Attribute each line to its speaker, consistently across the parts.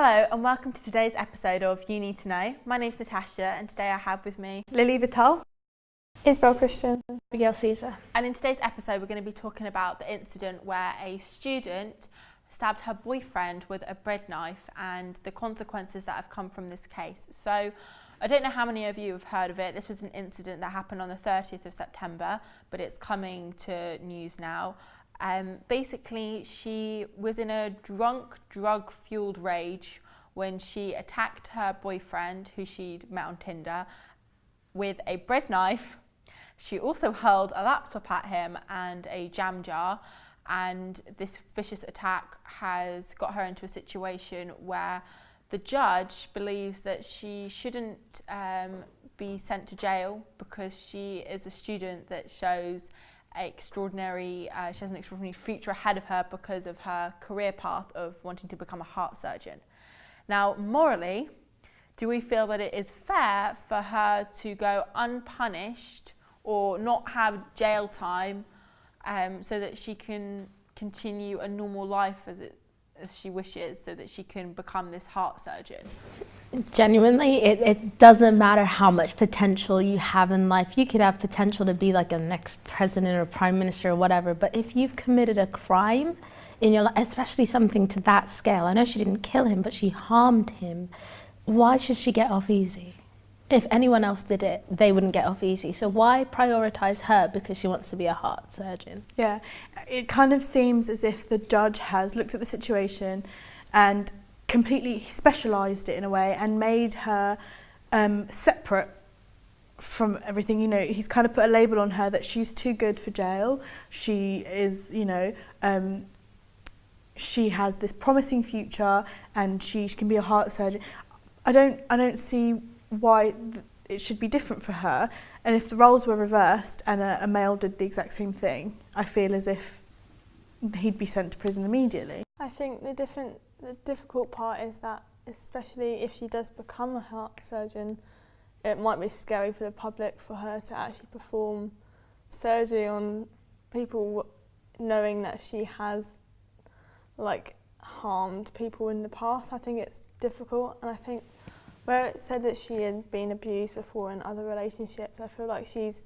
Speaker 1: Hello and welcome to today's episode of You Need to Know. My name's Natasha and today I have with me
Speaker 2: Lilly Vital,
Speaker 3: Isabel Christian,
Speaker 2: Abigail Caesar.
Speaker 1: And in today's episode we're going to be talking about the incident where a student stabbed her boyfriend with a bread knife and the consequences that have come from this case. So I don't know how many of you have heard of it. This was an incident that happened on the 30th of September, but it's coming to news now. Basically, she was in a drunk, drug-fueled rage when she attacked her boyfriend, who she'd met on Tinder, with a bread knife. She also hurled a laptop at him and a jam jar, and this vicious attack has got her into a situation where the judge believes that she shouldn't be sent to jail because she is a student that shows she has an extraordinary future ahead of her because of her career path of wanting to become a heart surgeon. Now, morally, do we feel that it is fair for her to go unpunished or not have jail time so that she can continue a normal life as she wishes, so that she can become this heart surgeon?
Speaker 2: Genuinely, it doesn't matter how much potential you have in life. You could have potential to be like a next president or prime minister or whatever, but if you've committed a crime in your life, especially something to that scale, I know she didn't kill him, but she harmed him, why should she get off easy? If anyone else did it, they wouldn't get off easy. So why prioritize her because she wants to be a heart surgeon?
Speaker 3: Yeah, it kind of seems as if the judge has looked at the situation and completely specialised it in a way and made her separate from everything. You know, he's kind of put a label on her that she's too good for jail. She is, she has this promising future and she can be a heart surgeon. I don't see why it should be different for her. And if the roles were reversed and a male did the exact same thing, I feel as if he'd be sent to prison immediately.
Speaker 4: I think the difficult part is that, especially if she does become a heart surgeon, it might be scary for the public for her to actually perform surgery on people, knowing that she has harmed people in the past. I think it's difficult, and I think where it said that she had been abused before in other relationships, I feel like she's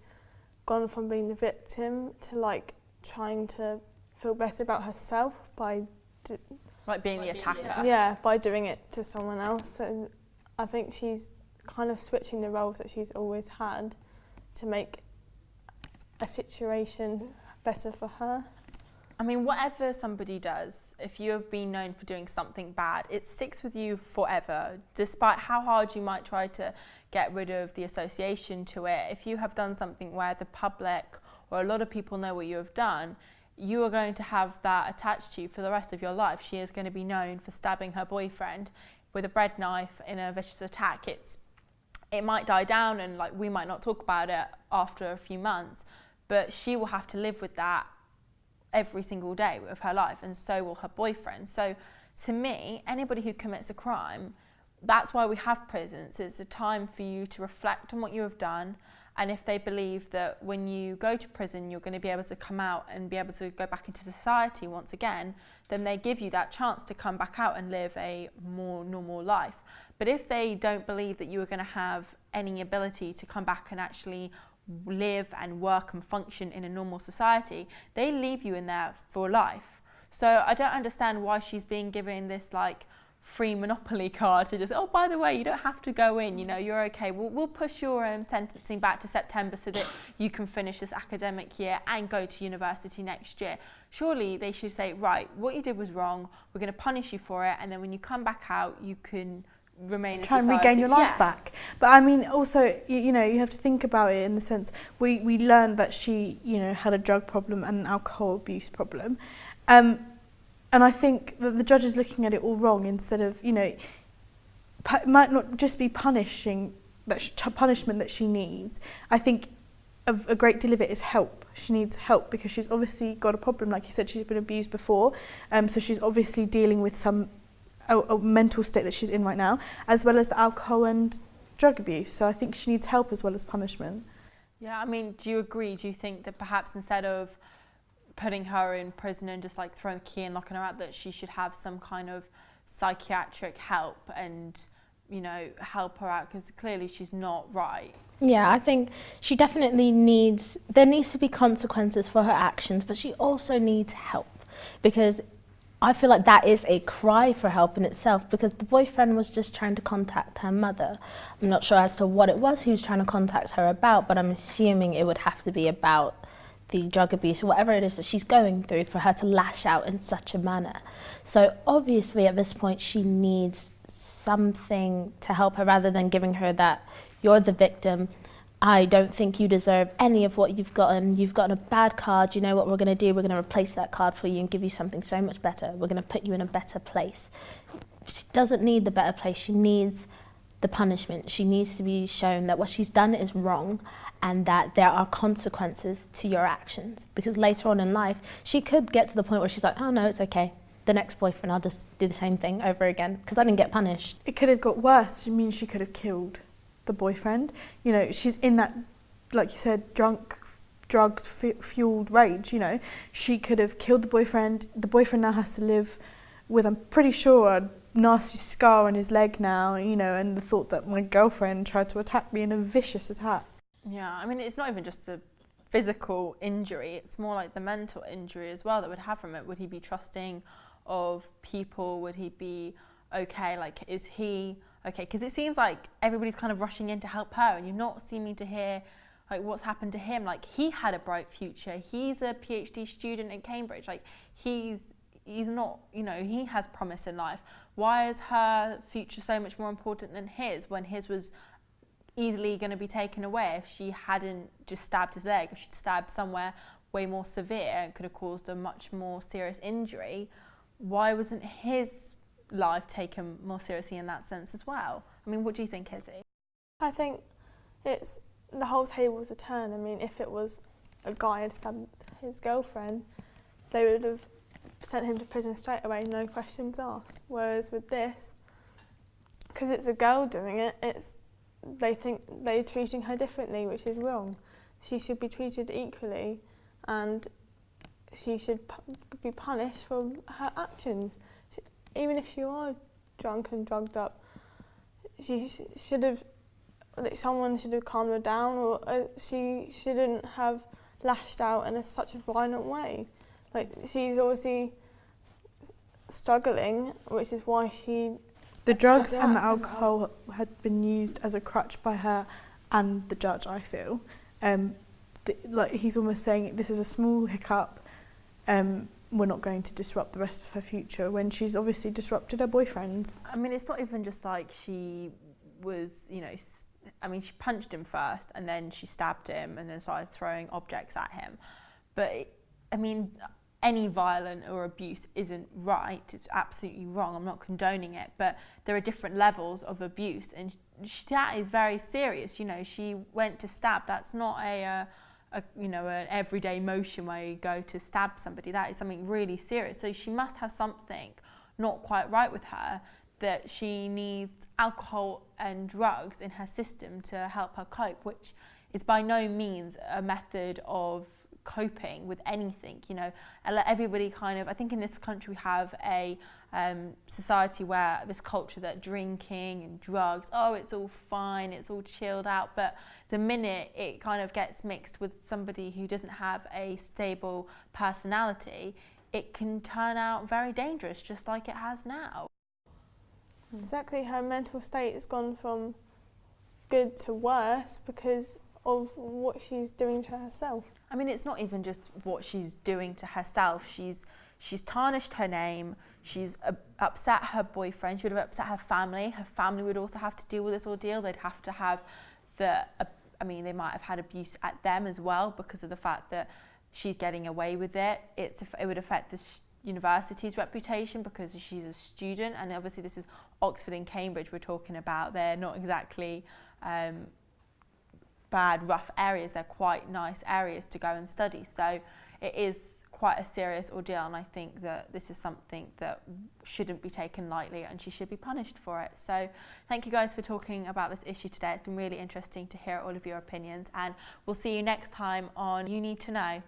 Speaker 4: gone from being the victim to trying to feel better about herself by
Speaker 1: being the attacker.
Speaker 4: Yeah, by doing it to someone else. So I think she's kind of switching the roles that she's always had to make a situation better for her.
Speaker 1: I mean, whatever somebody does, if you have been known for doing something bad, it sticks with you forever, despite how hard you might try to get rid of the association to it. If you have done something where the public or a lot of people know what you have done, you are going to have that attached to you for the rest of your life. She is going to be known for stabbing her boyfriend with a bread knife in a vicious attack. It might die down and we might not talk about it after a few months, but she will have to live with that every single day of her life, and so will her boyfriend. So to me, anybody who commits a crime, that's why we have prisons. It's a time for you to reflect on what you have done, and if they believe that when you go to prison you're going to be able to come out and be able to go back into society once again, then they give you that chance to come back out and live a more normal life. But if they don't believe that you are going to have any ability to come back and actually live and work and function in a normal society, they leave you in there for life. So I don't understand why she's being given this free monopoly card to just, oh, by the way, you don't have to go in, you're okay, we'll push your sentencing back to September so that you can finish this academic year and go to university next year. Surely they should say, right, what you did was wrong, we're going to punish you for it, and then when you come back out you can remain in society.
Speaker 3: Try and regain your life back. But I mean, also, you have to think about it in the sense, we learned that she, had a drug problem and an alcohol abuse problem. And I think that the judge is looking at it all wrong. Instead of, might not just be punishment that she needs. I think a great deal of it is help. She needs help because she's obviously got a problem. Like you said, she's been abused before. So she's obviously dealing with a mental state that she's in right now, as well as the alcohol and drug abuse. So I think she needs help as well as punishment.
Speaker 1: Yeah, I mean, do you agree? Do you think that perhaps instead of putting her in prison and just throwing the key and locking her out, that she should have some kind of psychiatric help and, you know, help her out, because clearly she's not right.
Speaker 2: Yeah, I think she definitely there needs to be consequences for her actions, but she also needs help, because I feel like that is a cry for help in itself, because the boyfriend was just trying to contact her mother. I'm not sure as to what it was he was trying to contact her about, but I'm assuming it would have to be about the drug abuse, or whatever it is that she's going through, for her to lash out in such a manner. So obviously at this point she needs something to help her, rather than giving her that, you're the victim, I don't think you deserve any of what you've gotten a bad card, you know what we're going to do, we're going to replace that card for you and give you something so much better, we're going to put you in a better place. She doesn't need the better place, she needs the punishment. She needs to be shown that what she's done is wrong, and that there are consequences to your actions, because later on in life she could get to the point where she's like, oh no, it's okay, the next boyfriend, I'll just do the same thing over again because I didn't get punished.
Speaker 3: It could have got worse. I mean, she could have killed the boyfriend. You know, she's in that, like you said, drug-fueled rage, you know. She could have killed the boyfriend. The boyfriend now has to live with, I'm pretty sure, a nasty scar on his leg now, you know, and the thought that my girlfriend tried to attack me in a vicious attack.
Speaker 1: Yeah, I mean, it's not even just the physical injury, it's more like the mental injury as well that would have from it. Would he be trusting of people? Would he be okay? Like, is he okay? Because it seems like everybody's kind of rushing in to help her, and you're not seeming to hear like what's happened to him. Like, he had a bright future. He's a PhD student at Cambridge. Like, he's not, you know, he has promise in life. Why is her future so much more important than his, when his was easily going to be taken away if she hadn't just stabbed his leg, if she'd stabbed somewhere way more severe and could have caused a much more serious injury? Why wasn't his life taken more seriously in that sense as well? I mean, what do you think, Izzy?
Speaker 4: I think it's the whole tables are turned. I mean, if it was a guy had stabbed his girlfriend, they would have sent him to prison straight away, no questions asked. Whereas with this, because it's a girl doing it, they think they're treating her differently, which is wrong. She should be treated equally, and she should be punished for her actions. Even if you are drunk and drugged up, someone should have calmed her down, or she shouldn't have lashed out in such a violent way. Like, she's obviously struggling, which is why
Speaker 3: the drugs and the alcohol had been used as a crutch by her and the judge, I feel. Like, he's almost saying this is a small hiccup, we're not going to disrupt the rest of her future, when she's obviously disrupted her boyfriend's.
Speaker 1: I mean, it's not even just like she was, you know, I mean, she punched him first and then she stabbed him and then started throwing objects at him. But, I mean, any violence or abuse isn't right, it's absolutely wrong, I'm not condoning it, but there are different levels of abuse, and that is very serious. You know, she went to stab, that's not you know, an everyday motion where you go to stab somebody. That is something really serious. So she must have something not quite right with her, that she needs alcohol and drugs in her system to help her cope, which is by no means a method of coping with anything. You know, everybody kind of, I think in this country we have a society where this culture that drinking and drugs, oh, it's all fine, it's all chilled out, but the minute it kind of gets mixed with somebody who doesn't have a stable personality, it can turn out very dangerous, just like it has now.
Speaker 4: Exactly, her mental state has gone from good to worse because of what she's doing to herself.
Speaker 1: I mean, it's not even just what she's doing to herself. She's tarnished her name. She's upset her boyfriend. She would have upset her family. Her family would also have to deal with this ordeal. They'd have to have I mean, they might have had abuse at them as well because of the fact that she's getting away with it. It would affect the university's reputation because she's a student, and obviously this is Oxford and Cambridge we're talking about. They're not exactly bad, rough areas. They're quite nice areas to go and study. So it is quite a serious ordeal, and I think that this is something that shouldn't be taken lightly and she should be punished for it. So thank you guys for talking about this issue today. It's been really interesting to hear all of your opinions, and we'll see you next time on You Need to Know.